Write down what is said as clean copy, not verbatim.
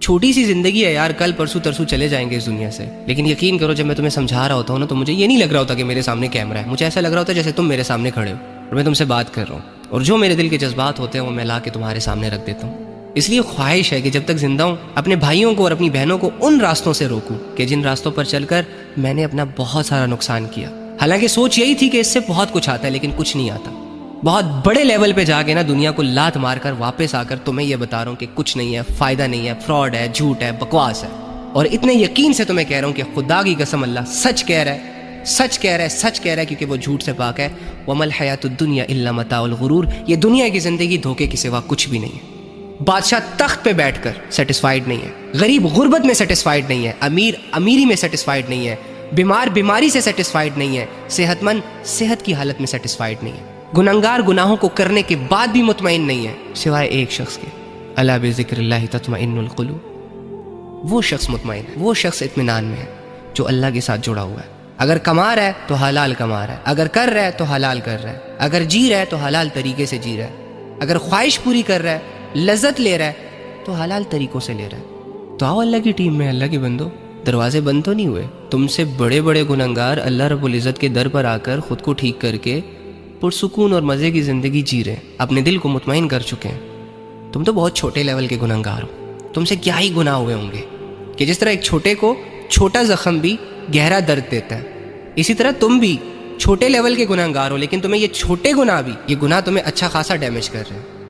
چھوٹی سی زندگی ہے یار, کل پرسوں ترسوں چلے جائیں گے اس دنیا سے. لیکن یقین کرو جب میں تمہیں سمجھا رہا ہوتا ہوں نا تو مجھے یہ نہیں لگ رہا ہوتا کہ میرے سامنے کیمرہ ہے. مجھے ایسا لگ رہا ہوتا ہے جیسے تم میرے سامنے کھڑے ہو اور میں تم سے بات کر رہا ہوں, اور جو میرے دل کے جذبات ہوتے ہیں وہ میں لا کے تمہارے سامنے رکھ دیتا ہوں. اس لیے خواہش ہے کہ جب تک زندہ ہوں اپنے بھائیوں کو اور اپنی بہنوں کو ان راستوں سے روکوں کہ جن راستوں پر چل کر میں نے اپنا بہت سارا نقصان کیا. حالانکہ سوچ یہی تھی کہ اس سے بہت کچھ آتا ہے لیکن کچھ نہیں آتا. بہت بڑے لیول پہ جا کے نا دنیا کو لات مار کر واپس آ کر تمہیں یہ بتا رہا ہوں کہ کچھ نہیں ہے, فائدہ نہیں ہے, فراڈ ہے, جھوٹ ہے, بکواس ہے. اور اتنے یقین سے تمہیں کہہ رہا ہوں کہ خدا کی قسم اللہ سچ کہہ رہا ہے, سچ کہہ رہا ہے, سچ کہہ رہا ہے, کیونکہ وہ جھوٹ سے پاک ہے. وَمَا الْحَيَاةُ الدُّنْيَا إِلَّا مَتَاعُ الْغُرُورِ. یہ دنیا کی زندگی دھوکے کے سوا کچھ بھی نہیں ہے. بادشاہ تخت پہ بیٹھ کر سیٹسفائیڈ نہیں ہے, غریب غربت میں سیٹسفائیڈ نہیں ہے, امیر امیری میں سیٹسفائیڈ نہیں ہے, بیمار بیماری سے سیٹسفائیڈ نہیں ہے, صحت مند صحت کی حالت میں سیٹسفائیڈ نہیں ہے, گنہگار گناہوں کو کرنے کے بعد بھی مطمئن نہیں ہے سوائے ایک شخص کے, الا بذکر اللہ تطمئن القلوب. وہ شخص مطمئن ہے, وہ شخص اطمینان میں ہے جو اللہ کے ساتھ جڑا ہوا ہے. اگر کما رہا ہے تو حلال کما رہا ہے, اگر کر رہا ہے تو حلال کر رہا ہے, اگر جی رہا ہے تو حلال طریقے سے جی رہا ہے, اگر خواہش پوری کر رہا ہے, لذت لے رہا ہے تو حلال طریقوں سے لے رہا ہے. تو آؤ اللہ کی ٹیم میں, اللہ کے بندو. دروازے بند تو نہیں ہوئے. تم سے بڑے بڑے گنہگار اللہ رب العزت کے در پر آ کر خود کو ٹھیک کر کے پرسکون اور مزے کی زندگی جی رہے ہیں, اپنے دل کو مطمئن کر چکے ہیں. تم تو بہت چھوٹے لیول کے گنہگار ہو. تم سے کیا ہی گناہ ہوئے ہوں گے کہ جس طرح ایک چھوٹے کو چھوٹا زخم بھی گہرا درد دیتا ہے, اسی طرح تم بھی چھوٹے لیول کے گنہگار ہو, لیکن تمہیں یہ چھوٹے گناہ بھی, یہ گناہ تمہیں اچھا خاصا ڈیمیج کر رہے ہیں.